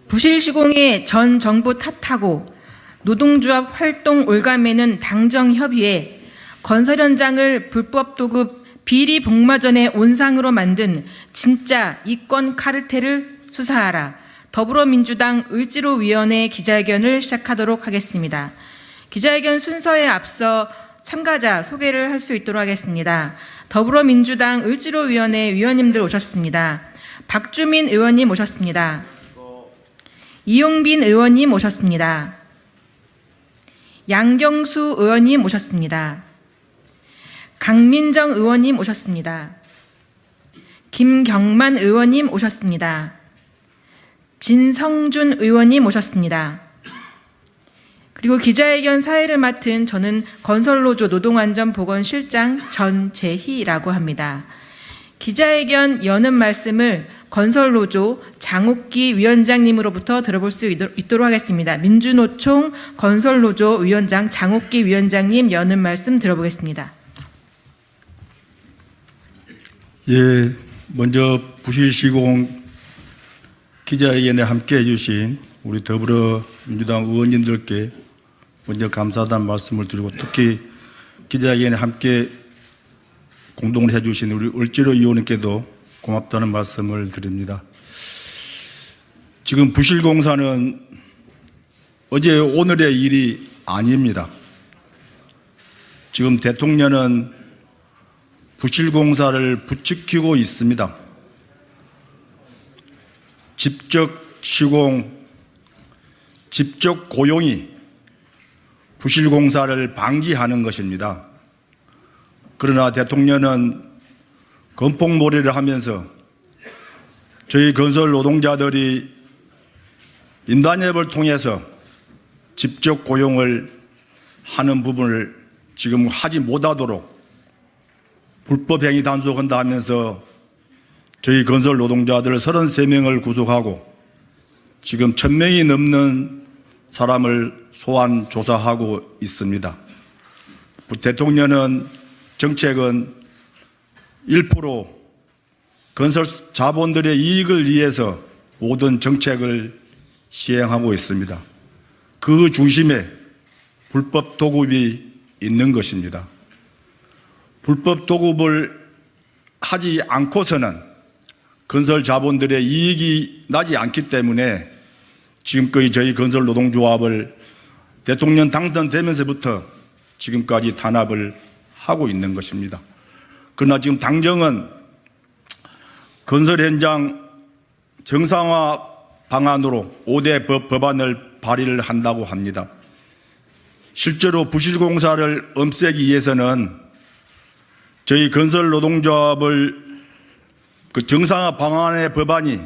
부실 시공의 전 정부 탓하고 노동조합 활동 올가매는 당정협의회, 건설 현장을 불법 도급 비리 복마전의 온상으로 만든 진짜 이권 카르텔을 수사하라. 더불어민주당 을지로위원회 기자회견을 시작하도록 하겠습니다. 기자회견 순서에 앞서 참가자 소개를 할 수 있도록 하겠습니다. 더불어민주당 을지로위원회 위원님들 오셨습니다. 박주민 의원님 오셨습니다. 이용빈 의원님 오셨습니다. 양경수 의원님 오셨습니다. 강민정 의원님 오셨습니다. 김경만 의원님 오셨습니다. 진성준 의원님 오셨습니다. 그리고 기자회견 사회를 맡은 저는 건설노조 노동안전보건실장 전재희라고 합니다. 기자회견 여는 말씀을 건설노조 장옥기 위원장님으로부터 들어볼 수 있도록 하겠습니다. 민주노총 건설노조 위원장 장옥기 위원장님 여는 말씀 들어보겠습니다. 예, 먼저 부실시공 기자회견에 함께해 주신 우리 더불어민주당 의원님들께 먼저 감사하다는 말씀을 드리고, 특히 기자회견에 함께 공동을 해주신 우리 을지로 의원님께도 고맙다는 말씀을 드립니다. 지금 부실공사는 어제 오늘의 일이 아닙니다. 지금 대통령은 부실공사를 부추기고 있습니다. 직접 시공, 직접 고용이 부실공사를 방지하는 것입니다. 그러나 대통령은 건폭몰이를 하면서 저희 건설 노동자들이 인단협을 통해서 직접 고용을 하는 부분을 지금 하지 못하도록 불법행위 단속한다 하면서 저희 건설 노동자들 33명을 구속하고 지금 1000명이 넘는 사람을 소환 조사하고 있습니다. 대통령은 정책은 1% 건설 자본들의 이익을 위해서 모든 정책을 시행하고 있습니다. 그 중심에 불법 도급이 있는 것입니다. 불법 도급을 하지 않고서는 건설 자본들의 이익이 나지 않기 때문에 지금까지 저희 건설 노동조합을 대통령 당선되면서부터 지금까지 탄압을 하고 있는 것입니다. 그러나 지금 당정은 건설 현장 정상화 방안으로 5대 법안을 발의를 한다고 합니다. 실제로 부실공사를 없애기 위해서는 저희 건설 노동조합을 그 정상화 방안의 법안이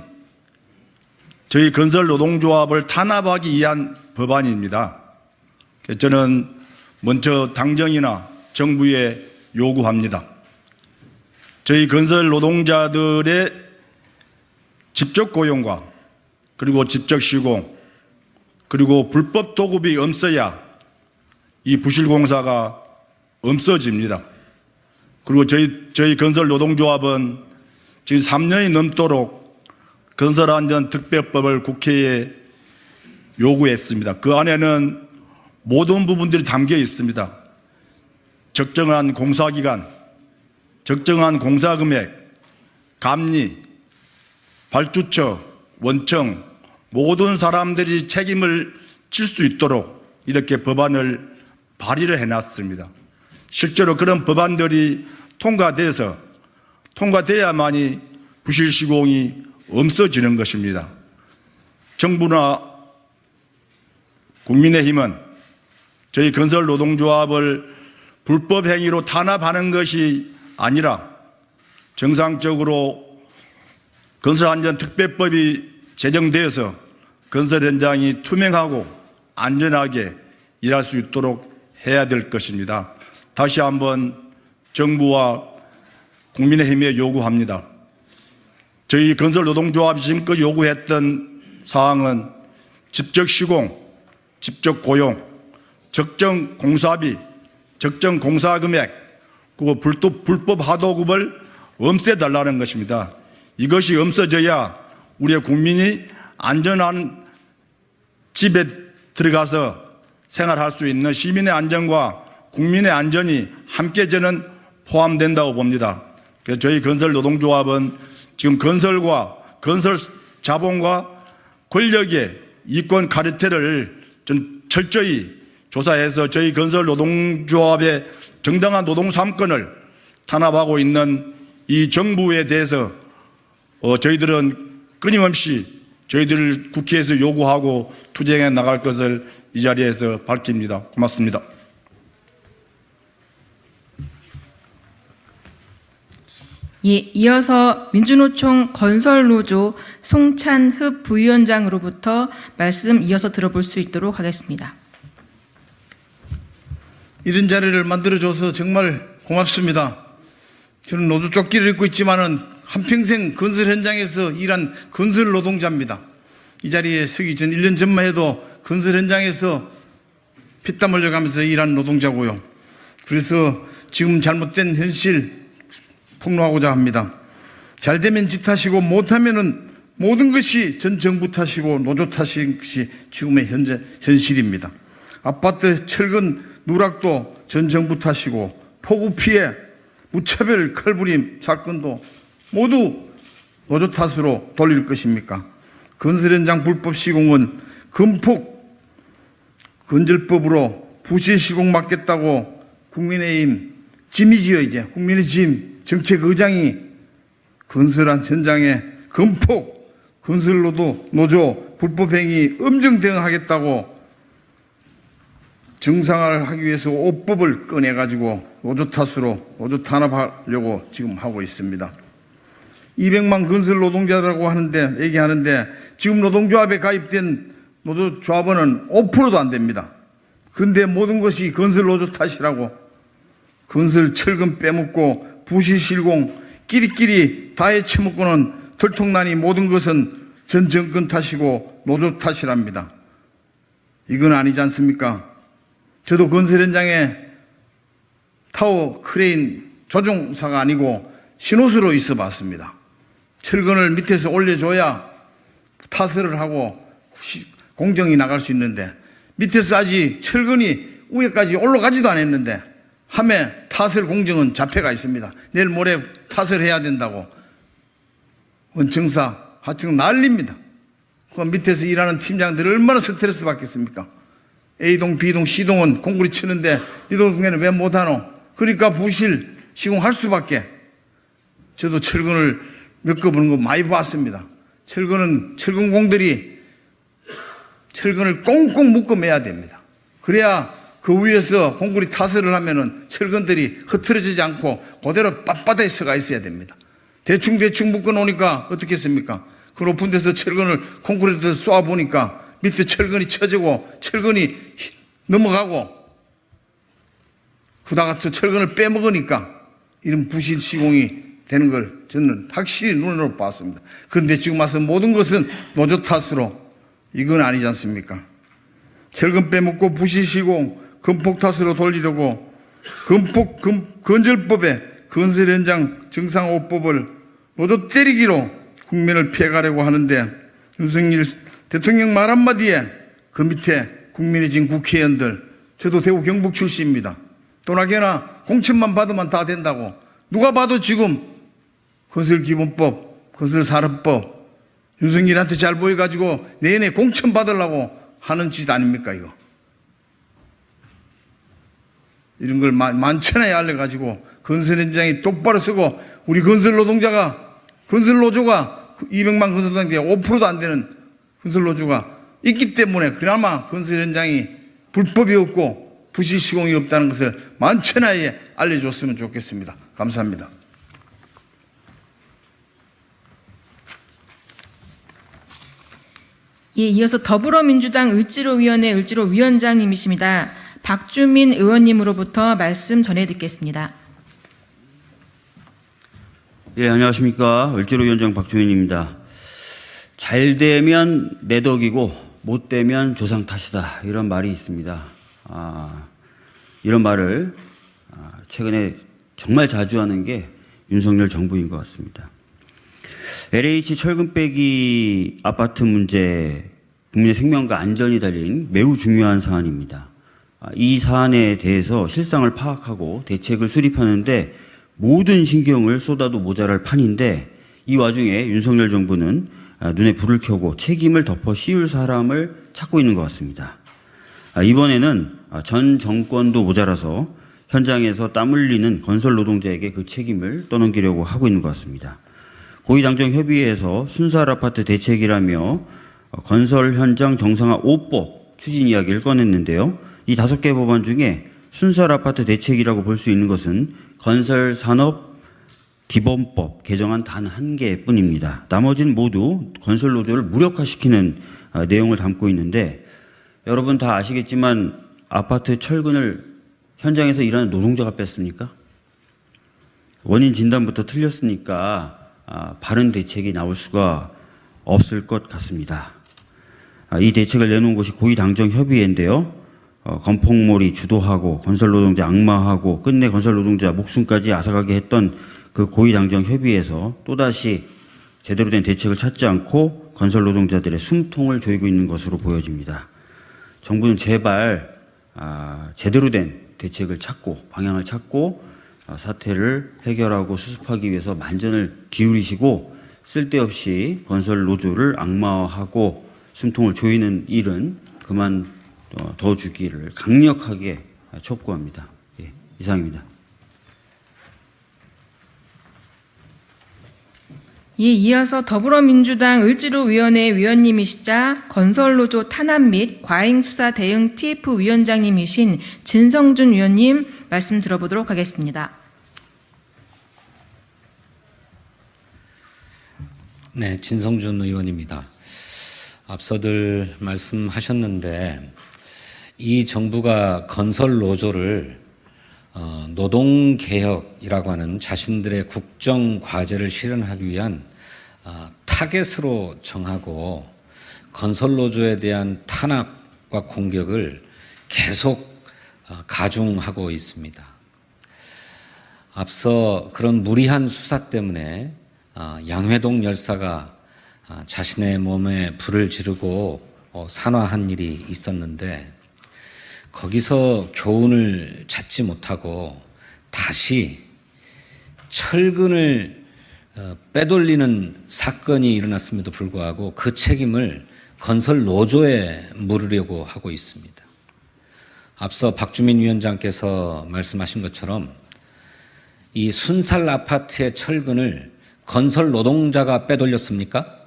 저희 건설 노동조합을 탄압하기 위한 법안입니다. 저는 먼저 당정이나 정부에 요구합니다. 저희 건설 노동자들의 직접 고용과 그리고 직접 시공 그리고 불법 도급이 없어야 이 부실공사가 없어집니다. 그리고 저희 건설 노동조합은 지금 3년이 넘도록 건설안전특별법을 국회에 요구했습니다. 그 안에는 모든 부분들이 담겨 있습니다. 적정한 공사기간, 적정한 공사금액, 감리, 발주처, 원청 모든 사람들이 책임을 질 수 있도록 이렇게 법안을 발의를 해놨습니다. 실제로 그런 법안들이 통과돼야만이 부실시공이 없어지는 것입니다. 정부나 국민의힘은 저희 건설 노동조합을 불법 행위로 탄압하는 것이 아니라 정상적으로 건설안전특별법이 제정되어서 건설 현장이 투명하고 안전하게 일할 수 있도록 해야 될 것입니다. 다시 한번 정부와 국민의힘에 요구합니다. 저희 건설 노동조합이 지금까지 요구했던 사항은 직접 시공, 직접 고용, 적정 공사비, 적정 공사금액, 그리고 불법 하도급을 없애달라는 것입니다. 이것이 없어져야 우리의 국민이 안전한 집에 들어가서 생활할 수 있는 시민의 안전과 국민의 안전이 함께 저는 포함된다고 봅니다. 그래서 저희 건설노동조합은 지금 건설과 건설 자본과 권력의 이권 카르텔을 좀 철저히 조사해서 저희 건설노동조합의 정당한 노동 3권을 탄압하고 있는 이 정부에 대해서 저희들은 끊임없이 저희들 국회에서 요구하고 투쟁해 나갈 것을 이 자리에서 밝힙니다. 고맙습니다. 예, 이어서 민주노총 건설노조 송찬흡 부위원장으로부터 말씀 이어서 들어볼 수 있도록 하겠습니다. 이런 자리를 만들어줘서 정말 고맙습니다. 저는 노조 조끼를 입고 있지만은 한평생 건설 현장에서 일한 건설 노동자입니다. 이 자리에 서기 전 1년 전만 해도 건설 현장에서 피땀 흘려가면서 일한 노동자고요. 그래서 지금 잘못된 현실 폭로하고자 합니다. 잘 되면 지 탓이고 못하면은 모든 것이 전 정부 탓이고 노조 탓인 것이 지금의 현실입니다. 아파트 철근 누락도 전 정부 탓이고 폭우 피해 무차별 칼부림 사건도 모두 노조 탓으로 돌릴 것입니까? 건설 현장 불법 시공은 건폭 건설법으로 부실 시공 막겠다고 국민의힘 짐이지요. 이제 국민의 짐 정책의장이 건설한 현장에 건폭 건설로도 노조 불법행위 엄정 대응하겠다고 정상화를 하기 위해서 5법을 꺼내가지고 노조 탓으로 노조 탄압하려고 지금 하고 있습니다. 200만 건설 노동자라고 얘기하는데 지금 노동조합에 가입된 노조조합원은 5%도 안 됩니다. 그런데 모든 것이 건설 노조 탓이라고 건설 철근 빼먹고 부실 실공 끼리끼리 다 해쳐먹고는 들통나니 모든 것은 전 정권 탓이고 노조 탓이랍니다. 이건 아니지 않습니까? 저도 건설 현장에 타워 크레인 조종사가 아니고 신호수로 있어 봤습니다. 철근을 밑에서 올려줘야 타설을 하고 공정이 나갈 수 있는데 밑에서 아직 철근이 위에까지 올라가지도 않았는데 함에 타설 공정은 잡혀가 있습니다. 내일 모레 타설해야 된다고 원청사 하청 난립니다. 그 밑에서 일하는 팀장들이 얼마나 스트레스 받겠습니까? A동, B동, C동은 공구리 치는데 이 동네는 왜 못하노? 그러니까 부실 시공할 수밖에. 저도 철근을 겪어보는 거 많이 봤습니다. 철근은 철근공들이 철근을 꽁꽁 묶어 매야 됩니다. 그래야 그 위에서 공구리 타설을 하면은 철근들이 흐트러지지 않고 그대로 빳빳하게 서가 있어야 됩니다. 대충 묶어 놓으니까 어떻겠습니까? 그 높은 데서 철근을 콘크리트에서 쏘아 보니까 밑에 철근이 쳐지고 철근이 넘어가고 그다가 또 철근을 빼먹으니까 이런 부실 시공이 되는 걸 저는 확실히 눈으로 봤습니다. 그런데 지금 와서 모든 것은 노조 탓으로 이건 아니지 않습니까? 철근 빼먹고 부실 시공 건폭 탓으로 돌리려고 건설법에 건설 현장 정상화법을 노조 때리기로 국민을 피해가려고 하는데 윤석열 대통령 말 한마디에 그 밑에 국민의 지금 국회의원들 저도 대구 경북 출신입니다. 또나게나 공천만 받으면 다 된다고 누가 봐도 지금 건설기본법 건설산업법 윤석열한테 잘 보여가지고 내년에 공천 받으려고 하는 짓 아닙니까 이거. 이런 걸 만천하에 알려가지고 건설 현장이 똑바로 쓰고 우리 건설 노동자가 건설 노조가 200만 건설 노동자에 5%도 안 되는 건설 노조가 있기 때문에 그나마 건설 현장이 불법이 없고 부실 시공이 없다는 것을 만천하에 알려줬으면 좋겠습니다. 감사합니다. 예, 이어서 더불어민주당 을지로위원회 을지로위원장님이십니다. 박주민 의원님으로부터 말씀 전해 듣겠습니다. 예, 안녕하십니까. 을지로위원장 박주민입니다. 잘 되면 내 덕이고 못 되면 조상 탓이다. 이런 말이 있습니다. 이런 말을 최근에 정말 자주 하는 게 윤석열 정부인 것 같습니다. LH 철근 빼기 아파트 문제 국민의 생명과 안전이 달린 매우 중요한 사안입니다. 이 사안에 대해서 실상을 파악하고 대책을 수립하는데 모든 신경을 쏟아도 모자랄 판인데 이 와중에 윤석열 정부는 눈에 불을 켜고 책임을 덮어 씌울 사람을 찾고 있는 것 같습니다. 이번에는 전 정권도 모자라서 현장에서 땀 흘리는 건설 노동자에게 그 책임을 떠넘기려고 하고 있는 것 같습니다. 고위당정협의회에서 순살 아파트 대책이라며 건설 현장 정상화 5법 추진 이야기를 꺼냈는데요. 이 5개 법안 중에 순살 아파트 대책이라고 볼 수 있는 것은 건설산업 기본법 개정안 단 1개뿐입니다. 나머지는 모두 건설 노조를 무력화시키는 내용을 담고 있는데 여러분 다 아시겠지만 아파트 철근을 현장에서 일하는 노동자가 뺐습니까? 원인 진단부터 틀렸으니까 바른 대책이 나올 수가 없을 것 같습니다. 이 대책을 내놓은 곳이 고위당정협의회인데요. 건폭몰이 주도하고 건설노동자 악마하고 끝내 건설노동자 목숨까지 앗아가게 했던 그 고위당정협의회에서 또다시 제대로 된 대책을 찾지 않고 건설노동자들의 숨통을 조이고 있는 것으로 보여집니다. 정부는 제발 제대로 된 대책을 찾고 방향을 찾고 사태를 해결하고 수습하기 위해서 만전을 기울이시고 쓸데없이 건설노조를 악마화하고 숨통을 조이는 일은 그만 더 주기를 강력하게 촉구합니다. 예, 이상입니다. 예, 이어서 더불어민주당 을지로위원회 위원님이시자 건설노조 탄압 및 과잉수사 대응 TF 위원장님이신 진성준 위원님 말씀 들어보도록 하겠습니다. 네, 진성준 의원입니다. 앞서들 말씀하셨는데 이 정부가 건설 노조를 노동개혁이라고 하는 자신들의 국정 과제를 실현하기 위한 타겟으로 정하고 건설 노조에 대한 탄압과 공격을 계속 가중하고 있습니다. 앞서 그런 무리한 수사 때문에 양회동 열사가 자신의 몸에 불을 지르고 산화한 일이 있었는데 거기서 교훈을 찾지 못하고 다시 철근을 빼돌리는 사건이 일어났음에도 불구하고 그 책임을 건설 노조에 물으려고 하고 있습니다. 앞서 박주민 위원장께서 말씀하신 것처럼 이 순살 아파트의 철근을 건설 노동자가 빼돌렸습니까?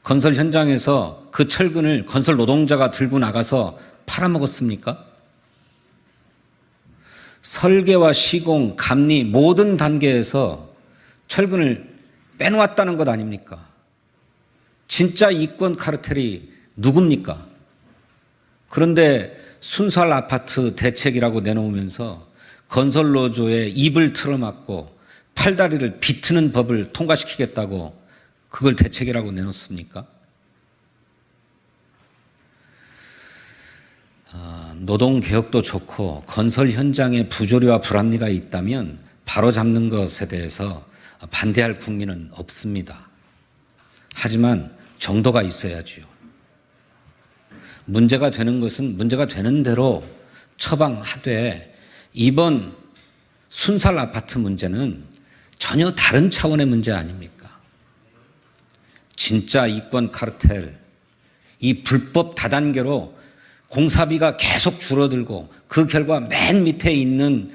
건설 현장에서 그 철근을 건설 노동자가 들고 나가서 팔아먹었습니까? 설계와 시공, 감리 모든 단계에서 철근을 빼놓았다는 것 아닙니까? 진짜 이권 카르텔이 누굽니까? 그런데 순살 아파트 대책이라고 내놓으면서 건설 노조의 입을 틀어막고 팔다리를 비트는 법을 통과시키겠다고 그걸 대책이라고 내놓습니까? 노동개혁도 좋고 건설 현장에 부조리와 불합리가 있다면 바로잡는 것에 대해서 반대할 국민은 없습니다. 하지만 정도가 있어야지요. 문제가 되는 것은 문제가 되는 대로 처방하되 이번 순살 아파트 문제는 전혀 다른 차원의 문제 아닙니까? 진짜 이권 카르텔, 이 불법 다단계로 공사비가 계속 줄어들고 그 결과 맨 밑에 있는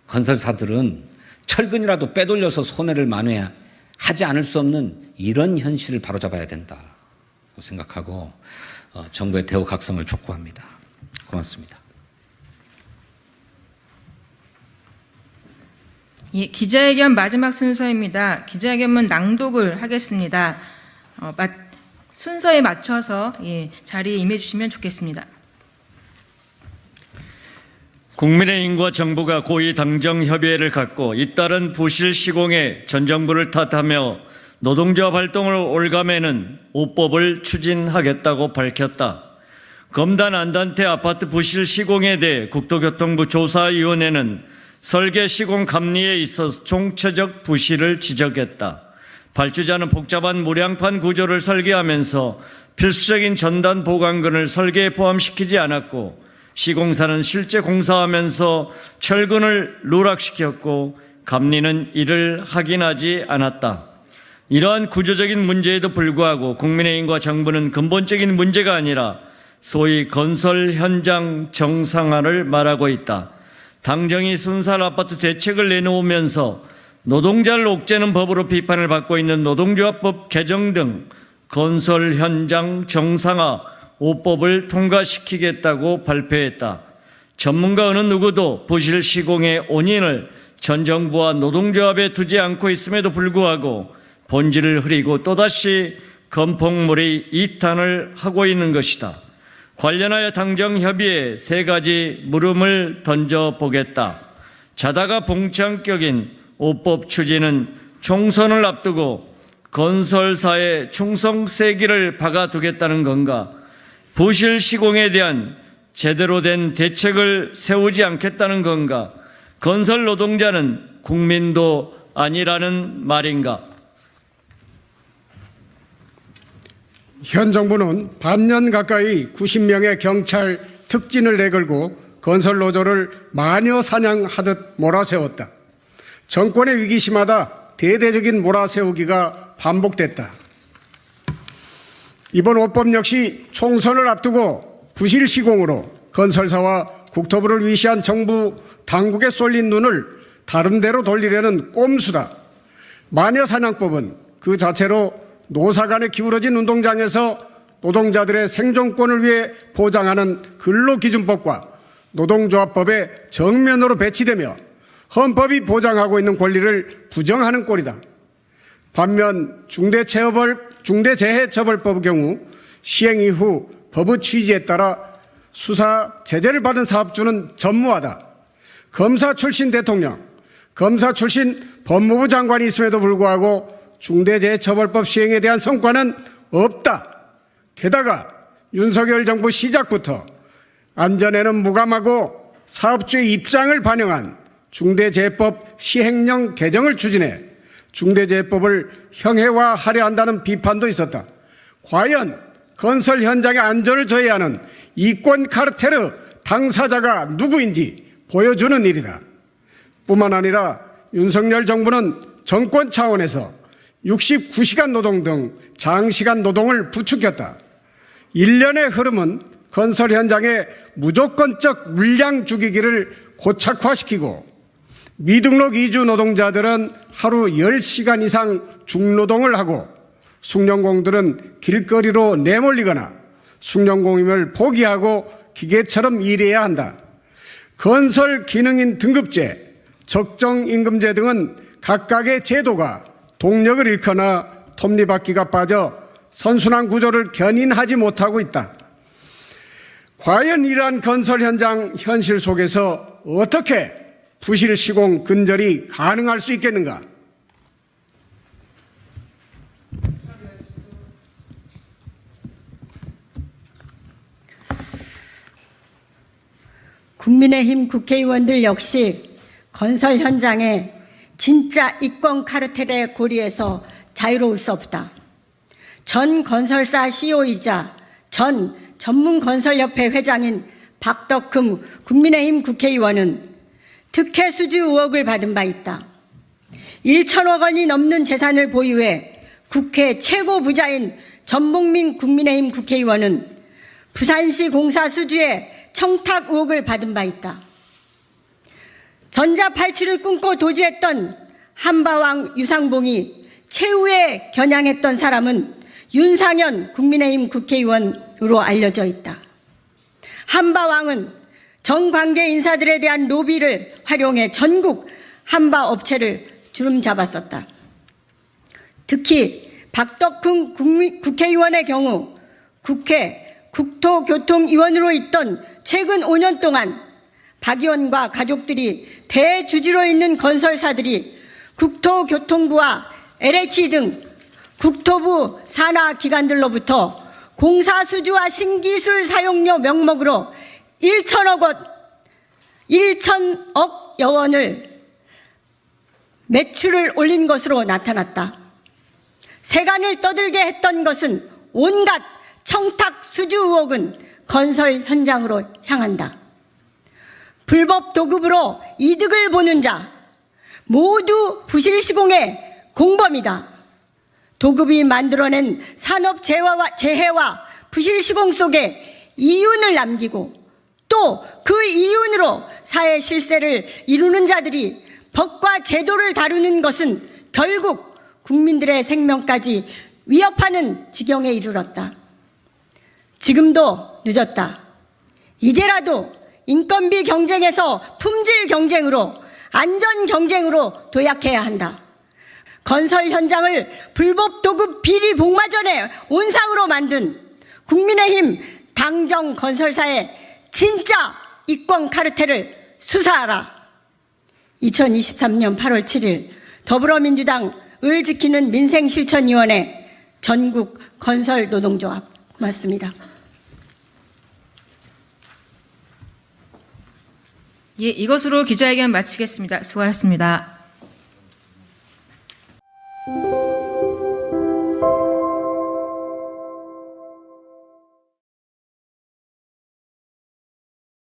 건설사들은 철근이라도 빼돌려서 손해를 만회하지 않을 수 없는 이런 현실을 바로잡아야 된다고 생각하고 정부의 대우각성을 촉구합니다. 고맙습니다. 예, 기자회견 마지막 순서입니다. 기자회견문 낭독을 하겠습니다. 순서에 맞춰서 자리에 임해 주시면 좋겠습니다. 국민의힘과 정부가 고위 당정협의회를 갖고 잇따른 부실 시공에 전 정부를 탓하며 노동조합 활동을 올가매는 5법을 추진하겠다고 밝혔다. 검단 안단태 아파트 부실 시공에 대해 국토교통부 조사위원회는 설계 시공 감리에 있어서 총체적 부실을 지적했다. 발주자는 복잡한 무량판 구조를 설계하면서 필수적인 전단 보강근을 설계에 포함시키지 않았고, 시공사는 실제 공사하면서 철근을 누락시켰고 감리는 이를 확인하지 않았다. 이러한 구조적인 문제에도 불구하고 국민의힘과 정부는 근본적인 문제가 아니라 소위 건설 현장 정상화를 말하고 있다. 당정이 순살 아파트 대책을 내놓으면서 노동자를 옥죄는 법으로 비판을 받고 있는 노동조합법 개정 등 건설 현장 정상화 5법을 통과시키겠다고 발표했다. 전문가 어느 누구도 부실 시공의 원인을 전 정부와 노동조합에 두지 않고 있음에도 불구하고 본질을 흐리고 또다시 건폭물의 이탄을 하고 있는 것이다. 관련하여 당정 협의에 3가지 물음을 던져보겠다. 자다가 봉창격인 5법 추진은 총선을 앞두고 건설사의 충성세기를 박아두겠다는 건가? 부실 시공에 대한 제대로 된 대책을 세우지 않겠다는 건가? 건설 노동자는 국민도 아니라는 말인가? 현 정부는 반년 가까이 90명의 경찰 특진을 내걸고 건설 노조를 마녀 사냥하듯 몰아세웠다. 정권의 위기시마다 대대적인 몰아세우기가 반복됐다. 이번 5법 역시 총선을 앞두고 부실 시공으로 건설사와 국토부를 위시한 정부 당국에 쏠린 눈을 다른 데로 돌리려는 꼼수다. 마녀사냥법은 그 자체로 노사 간에 기울어진 운동장에서 노동자들의 생존권을 위해 보장하는 근로기준법과 노동조합법에 정면으로 배치되며 헌법이 보장하고 있는 권리를 부정하는 꼴이다. 반면 중대재해처벌법의 경우 시행 이후 법의 취지에 따라 수사 제재를 받은 사업주는 전무하다. 검사 출신 대통령, 검사 출신 법무부 장관이 있음에도 불구하고 중대재해처벌법 시행에 대한 성과는 없다. 게다가 윤석열 정부 시작부터 안전에는 무감하고 사업주의 입장을 반영한 중대재해법 시행령 개정을 추진해 중대재해법을 형해화하려 한다는 비판도 있었다. 과연 건설 현장의 안전을 저해하는 이권 카르텔의 당사자가 누구인지 보여주는 일이다. 뿐만 아니라 윤석열 정부는 정권 차원에서 69시간 노동 등 장시간 노동을 부추겼다. 일련의 흐름은 건설 현장의 무조건적 물량 죽이기를 고착화시키고 미등록 이주 노동자들은 하루 10시간 이상 중노동을 하고 숙련공들은 길거리로 내몰리거나 숙련공임을 포기하고 기계처럼 일해야 한다. 건설 기능인 등급제, 적정임금제 등은 각각의 제도가 동력을 잃거나 톱니바퀴가 빠져 선순환 구조를 견인하지 못하고 있다. 과연 이러한 건설 현장 현실 속에서 어떻게 부실 시공 근절이 가능할 수 있겠는가? 국민의힘 국회의원들 역시 건설 현장에 진짜 이권 카르텔의 고리에서 자유로울 수 없다. 전 건설사 CEO이자 전 전문건설협회 회장인 박덕흠 국민의힘 국회의원은 특혜 수주 의혹을 받은 바 있다. 1천억 원이 넘는 재산을 보유해 국회 최고 부자인 전봉민 국민의힘 국회의원은 부산시 공사 수주에 청탁 의혹을 받은 바 있다. 전자팔찌를 꿈꿔 도주했던 한바왕 유상봉이 최후에 겨냥했던 사람은 윤상현 국민의힘 국회의원으로 알려져 있다. 한바왕은 전 관계 인사들에 대한 로비를 활용해 전국 한바 업체를 주름잡았었다. 특히 박덕흠 국회의원의 경우 국회 국토교통위원으로 있던 최근 5년 동안 박 의원과 가족들이 대주주로 있는 건설사들이 국토교통부와 LH 등 국토부 산하기관들로부터 공사수주와 신기술 사용료 명목으로 1천억 여원을 매출을 올린 것으로 나타났다. 세간을 떠들게 했던 것은 온갖 청탁 수주 의혹은 건설 현장으로 향한다. 불법 도급으로 이득을 보는 자 모두 부실 시공의 공범이다. 도급이 만들어낸 산업 재해와 부실 시공 속에 이윤을 남기고 또 그 이윤으로 사회 실세를 이루는 자들이 법과 제도를 다루는 것은 결국 국민들의 생명까지 위협하는 지경에 이르렀다. 지금도 늦었다. 이제라도 인건비 경쟁에서 품질 경쟁으로 안전 경쟁으로 도약해야 한다. 건설 현장을 불법 도급 비리 복마전의 온상으로 만든 국민의힘 당정 건설사의 진짜 이권 카르텔을 수사하라. 2023년 8월 7일 더불어민주당 을 지키는 민생실천위원회 전국 건설노동조합. 고맙습니다. 예, 이것으로 기자회견 마치겠습니다. 수고하셨습니다.